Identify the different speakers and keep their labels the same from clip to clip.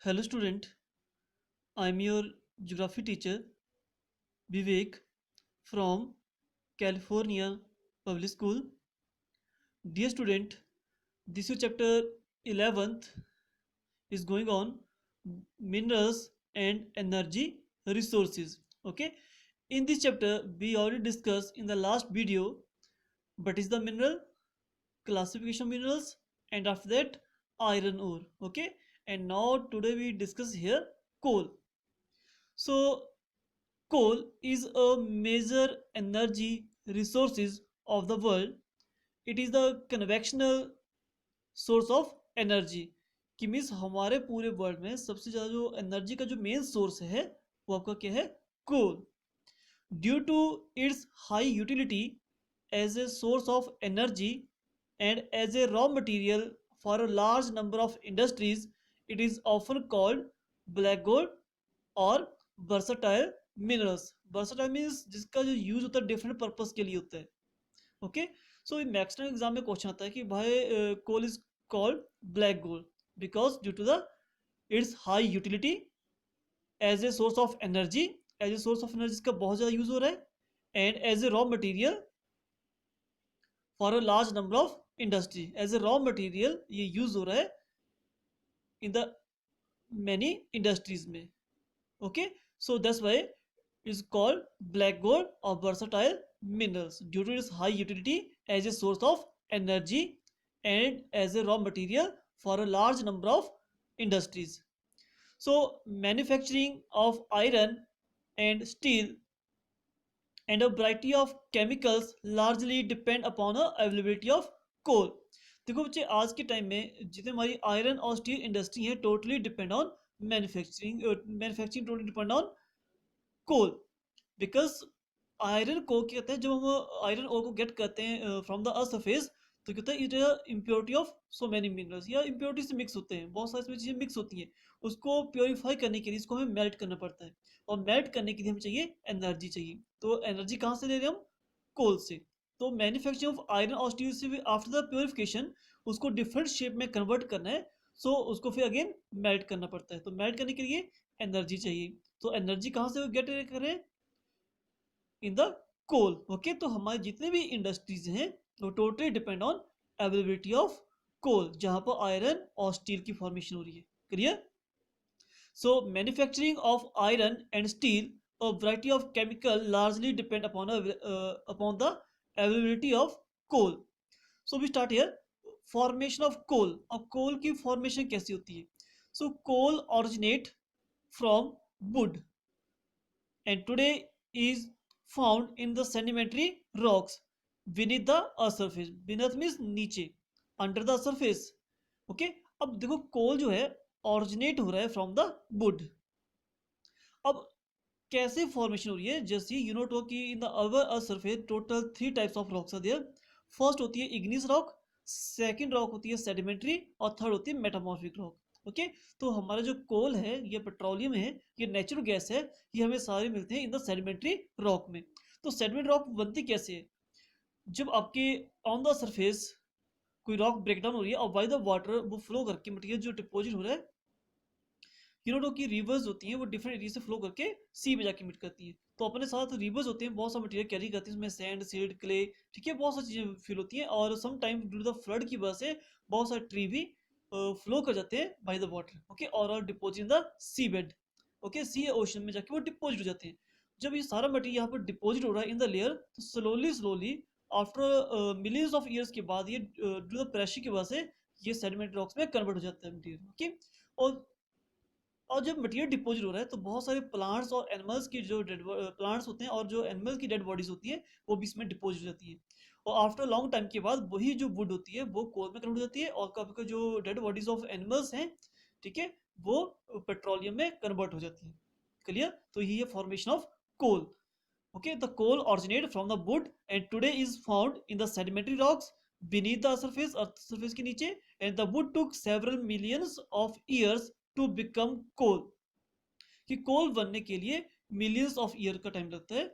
Speaker 1: Hello student, I am your geography teacher Vivek from California Public School. Dear student, this is chapter 11th is going on minerals and energy resources. Okay, in this chapter we already discussed in the last video what is the mineral, classification of minerals, and after that iron ore. Okay, and now today we discuss here coal. So coal is a major energy resources of the world. It is the conventional source of energy कि means हमारे पूरे world में सबसे ज़्यादा जो energy का जो main source है वो आपका क्या है, coal. Due to its high utility as a source of energy and as a raw material for a large number of industries, it is often called black gold और versatile minerals. versatile means जिसका जो use होता है different purpose के लिए होता है. Okay, so maximum exam में क्वेश्चन आता है कि भाई coal is called black gold because due to the its high utility as a source of energy. As a source of energy का बहुत ज़्यादा यूज हो रहा है and as a raw material for a large number of industry. As a raw material ये use हो रहा है इन द मैनी इंडस्ट्रीज में. Okay, so that's why it's called black gold or versatile minerals due to its high utility as a source of energy and as a raw material for a large number of industries. So manufacturing of iron and steel and a variety of chemicals largely depend upon the availability of coal. देखो बच्चे, आज के time में जितने हमारी iron और steel industry है totally depend on manufacturing totally depend on coal. Because iron को क्या कहते हैं, जब हम आयरन ओर को गेट करते हैं फ्रॉम द अर्थ सरफेस तो क्या होता है, it impurity of so many minerals या इम्प्योरिटी से मिक्स होते हैं, बहुत सारी चीज़ें मिक्स होती हैं. उसको प्योरीफाई करने के लिए इसको हमें मेल्ट करना पड़ता है और मेल्ट करने के लिए हमें चाहिए एनर्जी चाहिए. तो एनर्जी कहाँ से ले रहे हैं हम, कोल से. तो मैन्युफैक्चरिंग ऑफ आयरन और स्टील से भी आफ्टर द प्योरिफिकेशन उसको डिफरेंट शेप में कन्वर्ट करना है. सो उसको फिर अगेन मेल्ट करना पड़ता है. तो मेल्ट करने के लिए एनर्जी चाहिए. तो एनर्जी कहाँ से गेट करें, इन द कोल. ओके, तो हमारे जितने भी इंडस्ट्रीज हैं वो totally depend on availability of coal, जहां पर आयरन और स्टील की फॉर्मेशन हो रही है. Clear? So manufacturing of iron and steel a variety of chemical largely depend upon the availability of coal. So we start here. Formation of coal. अब coal की formation कैसी होती है? So coal originate from wood and today is found in the sedimentary rocks beneath the earth surface. Beneath means नीचे, under the surface. Okay, अब देखो कोल जो है ऑरिजिनेट हो रहा है फ्रॉम द वुड. अब कैसे फॉर्मेशन हो रही है, जैसे यू नो टो कि in the our earth surface total 3 types of rocks are there. First होती है इग्नियस रॉक, सेकंड रॉक होती है सेडिमेंट्री और थर्ड होती है मेटामॉर्फिक रॉक. ओके, तो हमारा जो कोल है, ये पेट्रोलियम है, ये नेचुरल गैस है, ये हमें सारे मिलते हैं इन द सेडिमेंट्री रॉक में. तो सेडिमेंट्री रॉक बनती कैसे है, जब आपके ऑन द सरफेस कोई रॉक ब्रेकडाउन हो रही है और बाय द वाटर वो फ्लो करके मटेरियल जो डिपॉजिट हो रहा है, यू नो की रिवर्स होती हैं वो डिफरेंट एरिया से फ्लो करके सी में जाके मीट करती है. तो अपने साथ रिवर्स होते हैं, बहुत सा मटेरियल कैरी करती है, उसमें सैंड सील्ड क्ले, ठीक है, बहुत सारी चीज़ें फिल होती हैं. और some time due to the flood की वजह से बहुत सारे ट्री भी फ्लो कर जाते हैं बाय द वाटर. ओके, और deposit in the seabed. Okay, sea ocean में जाके वो डिपोजिट हो जाते हैं. जब ये सारा मटेरियल यहाँ पर डिपोजिट हो रहा है इन द लेयर, तो slowly slowly after millions of years के बाद ये ड्यू द प्रेशर की वजह से ये सेडिमेंट रॉक्स में कन्वर्ट हो जाता है मटेरियल. ओके, और जब मटेरियल डिपोजिट हो रहा है तो बहुत सारे प्लांट्स और एनिमल्स की जो डेड प्लांट्स होते हैं और जो एनिमल्स की डेड बॉडीज होती है वो भी इसमें डिपोजिट हो जाती है. और आफ्टर लॉन्ग टाइम के बाद वही जो वुड होती है वो कोल में कन्वर्ट हो जाती है और आपका जो डेड बॉडीज ऑफ एनिमल्स हैं, ठीक है, वो पेट्रोलियम में कन्वर्ट हो जाती है. क्लियर? तो यही है formation of coal. Okay, the coal originate from the wood and today is found in the sedimentary rocks beneath the surface, earth surface के नीचे. And the wood took several millions of years to become coal. कि coal बनने के लिए millions of year का time लगता है.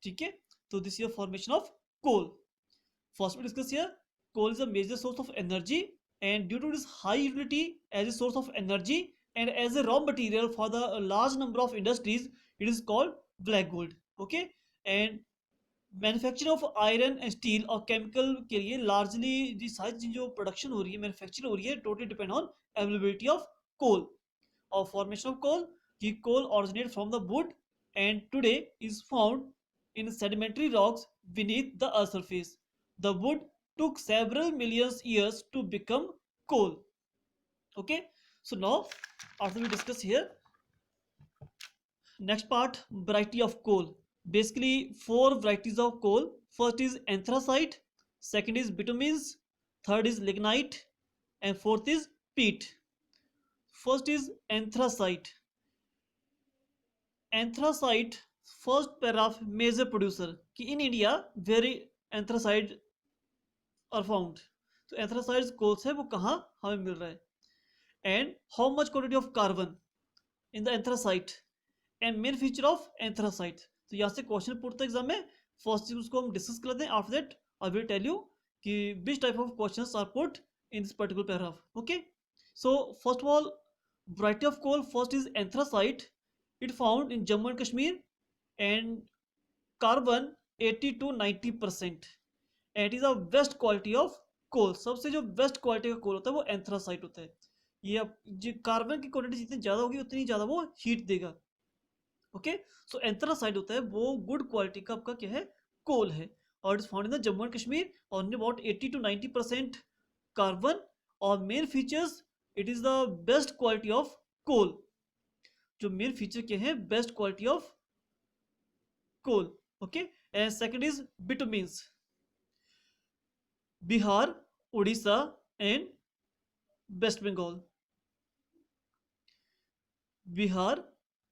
Speaker 1: ठीक है, तो this is formation of coal. First में discuss here, coal is a major source of energy and due to its high utility as a source of energy and as a raw material for the large number of industries, it is called black gold. Okay, and manufacture of iron and steel और chemical के लिए largely जी सारी चीज़ जो production हो रही है, manufacture हो रही है, totally depend on availability of coal और फॉर्मेशन ऑफ कोल. कि coal originate from the wood and today is found in sedimentary rocks beneath the earth surface. The wood took several millions years to become coal. Okay, so now after we discuss here, next part, variety of coal. Basically four varieties of coal. First is anthracite, second is bituminous, third is lignite, and fourth is peat. First is anthracite. Anthracite, first paragraph, major producer कि in India very anthracite are found. तो anthracite coals है वो कहाँ हमें मिल रहा है. And how much quantity of carbon in the anthracite and main feature of anthracite. तो यहाँ से क्वेश्चन पूछता है एग्जाम में. फर्स्ट चीज उसको हम डिस्कस कर लेते हैं. After that I will tell you कि which type of questions are put in this particular paragraph. Okay, so first of all, variety of coal. First is anthracite. It found in Jammu and Kashmir and carbon 80 to 90%. And it is a best quality of coal. सबसे जो best quality का कोल होता है वो anthracite होता है. ये जो कार्बन की क्वांटिटी जितनी ज़्यादा होगी उतनी ज़्यादा वो हीट देगा. ओके, सो एंथ्रासाइट होता है वो गुड क्वालिटी का आपका क्या है, कोल है. और it's found in the Jammu and Kashmir और अबाउट 80 to 90% कार्बन. और main features, it is the best quality of coal. जो मेन फीचर क्या है, best quality of coal. Okay, and second is bituminous. Bihar, Orissa and waste Bengal. Bihar,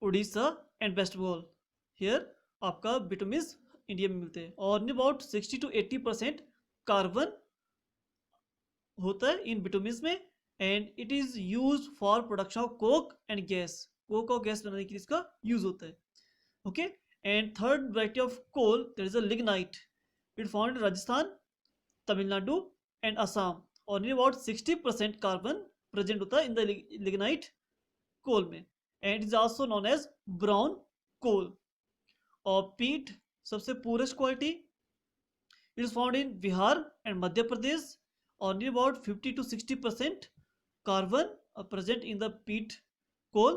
Speaker 1: Orissa and waste Bengal, here आपका bituminous India में मिलते हैं. और अबाउट 60 to 80% कार्बन होता है इन बिटुमिन्स में. And it is use for production of coke and gas. Coke और गैस बनाने के लिए इसका यूज होता है. Okay, and third variety of coal, there is a lignite. It found in Rajasthan, Tamil Nadu and Assam. और अबाउट 60% कार्बन प्रेजेंट होता है इन द लिग्नाइट कोल में. And is also known as brown coal. और पीट, सबसे purest quality, it is found in Bihar and Madhya Pradesh. और about 50 to 60% carbon present in the peat coal,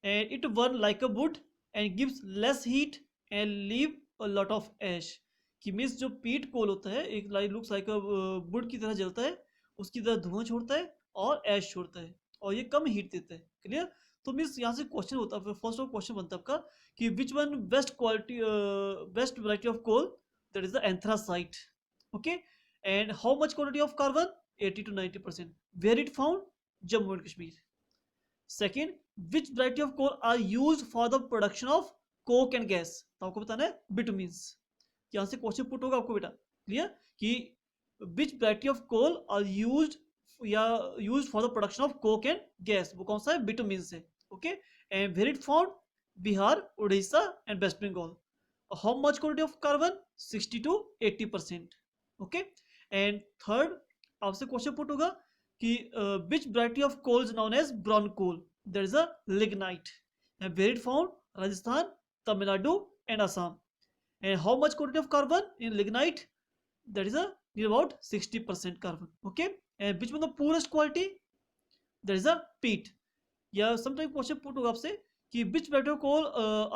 Speaker 1: and it burn like a wood and gives less heat and leave a lot of ash. कि means जो पीट कोल होता है एक looks like would की तरह जलता है, उसकी तरह धुआं छोड़ता है और ऐश छोड़ता है और ये कम हीट देता है. क्लियर? तो मीन्स यहाँ से क्वेश्चन होता है, फर्स्ट ऑफ क्वेश्चन बनता है आपका कि which one best quality, best variety of coal, that is the anthracite. Okay, and how much quantity of carbon, 80 to 90%. Where it found, Jammu and Kashmir. Second, which variety of coal are use for the production of coke and gas. तो आपको बताना है bitumens. यहाँ से question put होगा आपको बेटा. Clear? कि which variety of coal are used या use for the production of coke and gas. वो कौन सा है, बिटुमिन्स है. Okay, and where it found, Bihar, Orissa and waste Bengal. How much quantity of carbon, 60 to 80%. Okay, and third आपसे question put होगा कि which variety of coal is known as brown coal. There is a lignite. And where it found, Rajasthan, Tamil Nadu and Assam. And how much quantity of carbon in lignite, that is a near about 60% carbon. Okay, and which one the poorest quality, that is a peat. या sometimes question put होगा आपसे कि which variety of coal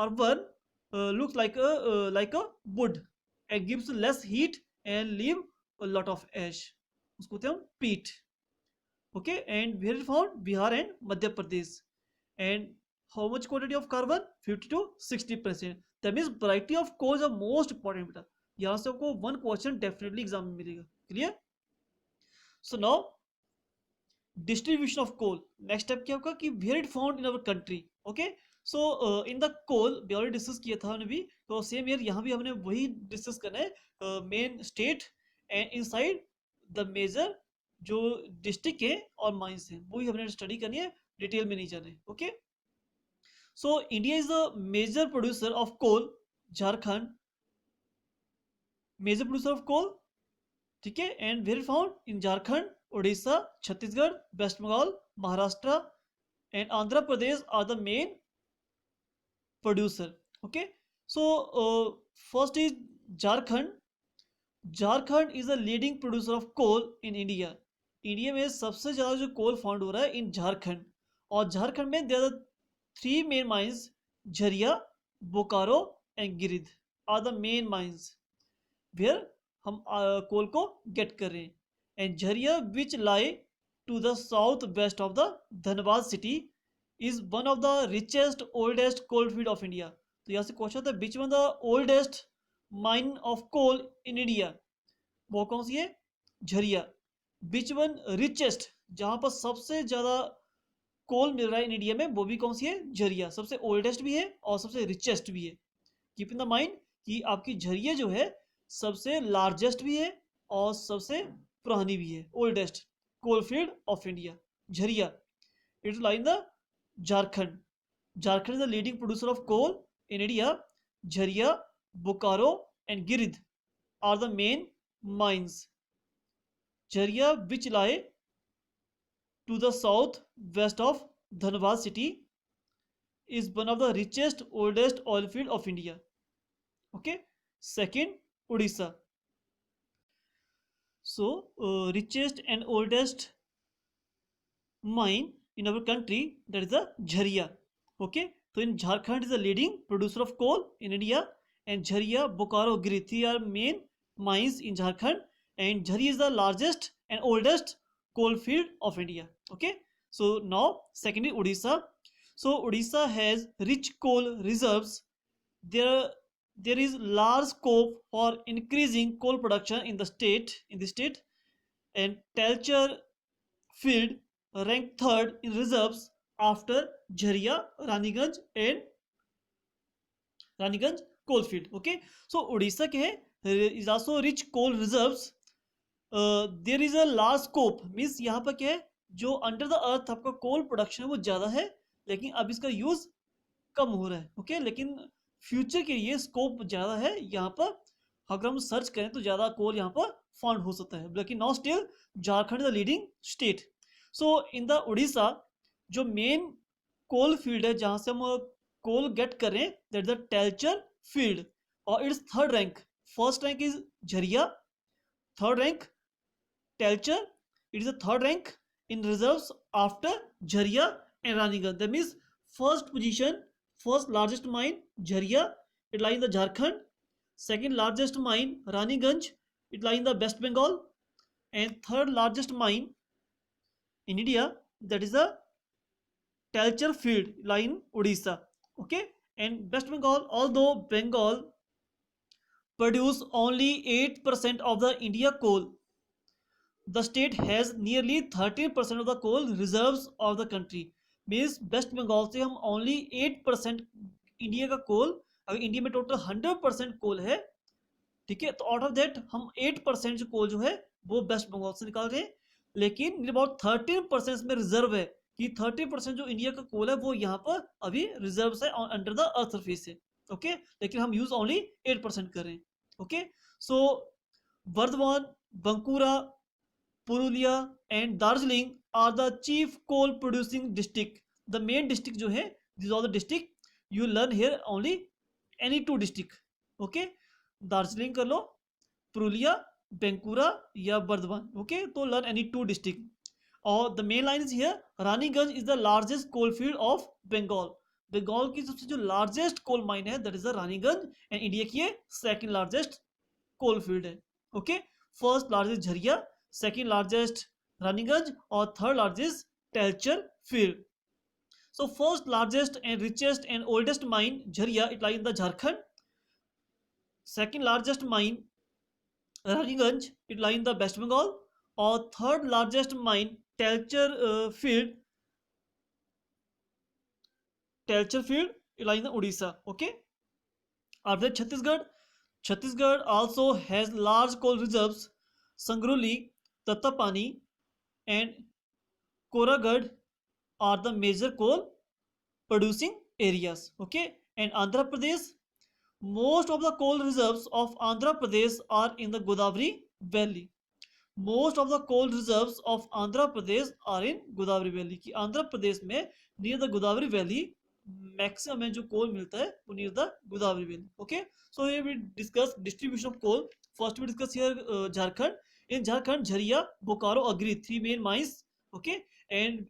Speaker 1: are burn looks like a wood and gives less heat and leave a lot of ash. उसको कहते हैं हम peat. Okay, and where it found, Bihar and Madhya Pradesh. And how much quantity of carbon, 50 to 60%. That means variety of coals are most important बेटा. यहाँ से आपको one question definitely exam में मिलेगा. Clear? So now distribution of coal. Next step क्या होगा कि where it found in our country. Okay, so in the coal we already discuss किया था हमने भी. तो सेम ईयर यहाँ भी हमने वही डिस्कस करना है, main state and inside the major जो डिस्ट्रिक्ट है और माइंस है वही हमने स्टडी करनी है, डिटेल में नहीं जाना है. Okay, so India is a major producer of coal. Jharkhand, major producer of coal. ठीक है, and where found in Jharkhand, Odisha, Chhattisgarh, West Bengal, Maharashtra and Andhra Pradesh are the main producer. Okay, so first is Jharkhand. Jharkhand is the leading producer of coal in India. India में सबसे ज़्यादा जो कोल found हो रहा है इन झारखंड। और झारखंड में there are three main mines, Jharia, Bokaro and Giridih are the main mines where हम कोल को गेट कर रहे हैं। And Jharia which lie to the south west of the Dhanbad city is one of the richest oldest coal field of India. तो यहाँ से question था which one the oldest mine of coal in India, वो कौन सी है? झरिया। विच वन रिचेस्ट, जहां पर सबसे ज्यादा कोल मिल रहा है इन इंडिया में, वो भी कौन सी है? झरिया। सबसे ओल्डेस्ट भी है और सबसे रिचेस्ट भी है। कीप इन द माइंड कि आपकी झरिया जो है सबसे लार्जेस्ट भी है और सबसे पुरानी भी है। Oldest coal field of India Jharia. It lie in the Jharkhand. Jharkhand is the leading producer of coal in India. Jharia, Bokaro and Girid are the main mines. Jharia, which lie to the south west of Dhanbad city, is one of the richest oldest oil field of India. Okay, second, Odisha. So richest and oldest mine in our country, that is the Jharia. Okay, so in Jharkhand is the leading producer of coal in India, and Jharia, Bokaro, Girid are main mines in Jharkhand, and Jharia is the largest and oldest coal field of India. Okay, so now secondly Odisha. So Odisha has rich coal reserves. There is large scope for increasing coal production in the state. And Talcher field ranked third in reserves after Jharia, Raniganj coal field. Okay, so Odisha के है is also rich coal reserves. There is a large scope, means यहाँ पर क्या है, जो under the अर्थ आपका coal production है वो ज़्यादा है, लेकिन अब इसका यूज़ कम हो रहा है। ओके, लेकिन फ्यूचर के लिए स्कोप ज़्यादा है यहाँ पर। अगर हम सर्च करें तो ज़्यादा कोल यहाँ पर फाउंड हो सकता है, लेकिन now still Jharkhand is the leading state. So in the Orissa जो मेन कोल फील्ड है जहाँ से हम कोल गेट कर रहे हैं, दैट द टेल्चर फील्ड, और it's third rank. First rank is Jharia, third rank Talcher, it is the third rank in reserves after Jharia and Raniganj. That means first position, first largest mine Jharia, it lie in the Jharkhand. Second largest mine Raniganj, it lie in the West Bengal. And third largest mine in India, that is the Talcher field lie in Odisha. Okay, and West Bengal, although Bengal produce only 8% of the India coal, the state has nearly 13% of the coal reserves of the country. Means West Bengal से हम only 8% India का कोल, अगर India में total 100% कोल है, ठीक है, तो out of that हम 8% जो कोल जो है वो वेस्ट बंगाल से निकाल रहे हैं। लेकिन अबाउट 13% में रिजर्व है, कि 30% जो इंडिया का कोल है वो यहाँ पर अभी रिजर्व है अंडर द अर्थ सरफेस है। ओके, लेकिन हम यूज ओनली 8% कर रहे हैं। Okay, so Bardhaman, Bankura, Purulia and Darjeeling are the chief coal producing district. The main district जो है, this are the district you learn here only any two district. Okay, Darjeeling कर लो, पुरुलिया, बेंकुरा या बर्धमान। ओके, तो लर्न एनी टू डिस्ट्रिक्ट। और the main line is here, Raniganj is the largest coal field of Bengal. Bengal की सबसे जो लार्जेस्ट कोल माइन है that is the Raniganj, and India की सेकंड लार्जेस्ट कोल फील्ड है। Okay, first largest Jharia, second largest Raniganj और third largest Talcher field. So first largest and richest and oldest mine Jharia, it lie in the Jharkhand. Second largest mine Raniganj, it lie in the West Bengal. और third largest mine Talcher field, it lie in the Orissa. Okay, after Chhattisgarh also has large coal reserves. Sangruli, Tattapani and Koragarh are the major coal producing areas. Okay, and Andhra Pradesh, most of the coal reserves of Andhra Pradesh are in the Godavari Valley. Most of the coal reserves of Andhra Pradesh are in Godavari Valley, कि आंध्र प्रदेश में near the Godavari valley maximum है जो coal मिलता है वो near the Godavari valley. Okay, so ये we discuss distribution of coal. First we discuss here Jharkhand. In Jharkhand Jharia, Bokaro, अग्री, three main mines. Okay, and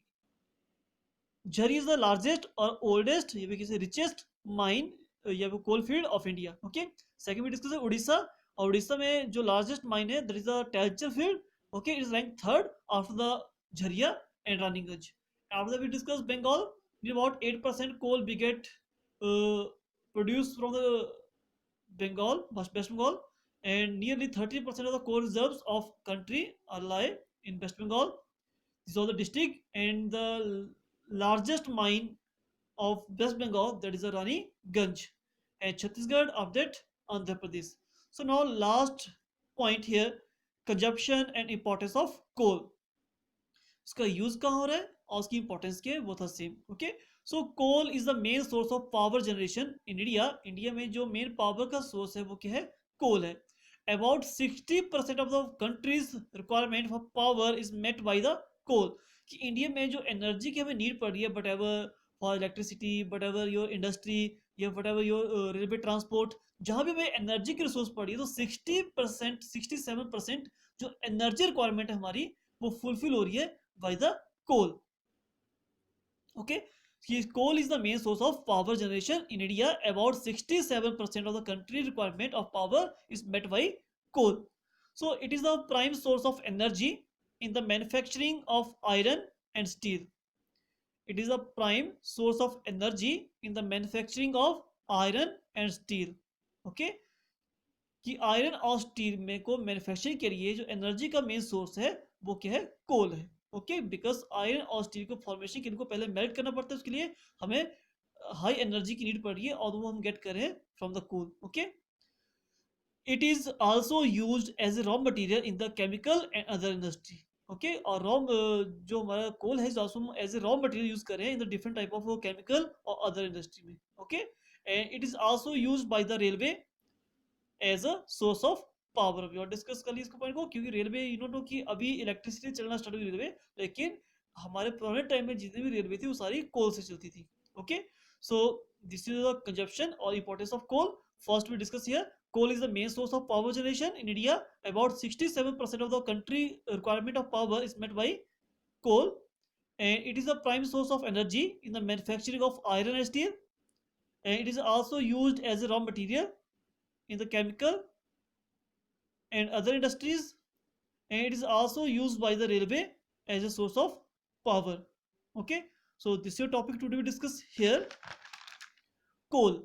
Speaker 1: Jharia is the largest और ओल्डेस्ट, ये भी किसी रिचेस्ट माइन या coal field of India. Okay, second भी discuss है उड़ीसा. और उड़ीसा में जो लार्जेस्ट माइन है that is the Talcher field. Okay, it is rank third after the Jharia and Raniganj. After we discuss Bengal. about 8% coal we get produced from the Bengal, West Bengal, and nearly 30% of the coal reserves of country are lie in West Bengal. These are the district, and the largest mine of West Bengal, that is the Rani Ganj, and Chhattisgarh of that Andhra Pradesh. So now last point here, consumption and importance of coal. इसका use कहाँ हो रहा है और उसकी importance क्या है वो था same. Okay, so coal is the main source of power generation in India. India में जो मेन पावर का सोर्स है वो क्या है, कोल है. About 60% of the countries requirement for power is met by the coal. कि इंडिया में जो एनर्जी की हमें नीड पड़ रही है, but ever for electricity, but ever your industry, या but ever your railway transport, जहाँ भी हमें एनर्जी की रिसोर्स पड़ी है, तो 60% 67% जो एनर्जी रिक्वायरमेंट है हमारी वो फुलफिल हो रही है by the coal. Okay, coal is the main source of power generation in India. About 67% of the country requirement of power is met by coal. So it is the prime source of energy in the manufacturing of iron and steel. It is a prime source of energy in the manufacturing of iron and steel. Okay, कि iron और steel में को manufacturing के लिए जो energy का main source है वो क्या है, कोल है. ओके, बिकॉज आयरन और स्टील को फॉर्मेशन के इनको पहले मेल्ट करना पड़ता है, उसके लिए हमें हाई एनर्जी की नीड पड़ रही है और वो हम गेट कर रहे हैं from the coal. Okay, it is also used as a raw material in the chemical and other industry. Okay, और रॉ जो हमारा कोल है also as a raw material use कर रहे हैं in the different type of chemical और other industry में. Okay, and it is also used by the railway as a source of power. अभी और डिस्कस कर ली इसको पॉइंट को, क्योंकि रेलवे यू नो कि अभी इलेक्ट्रिसिटी चलना स्टार्ट हुई रेलवे, लेकिन हमारे पुराने टाइम में जितनी भी रेलवे थी वो सारी कोल से चलती थी. Okay, so this is the consumption और importance of coal. First we discuss here, coal is the main source of power generation in India. About 67% of the country requirement of power is met by coal, and it is the prime source of energy in the manufacturing of iron and steel, and it is also used as a raw material in the chemical and other industries, and it is also used by the railway as a source of power. Okay, so this is your topic today we discuss here, coal.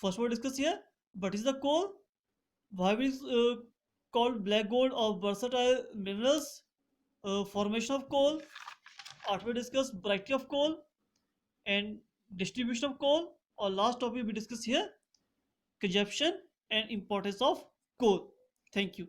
Speaker 1: First we discuss here, what is the coal, why it is called black gold or versatile minerals, formation of coal. After we discuss variety of coal and distribution of coal, or last topic we discuss here, consumption and importance of coal. Thank you.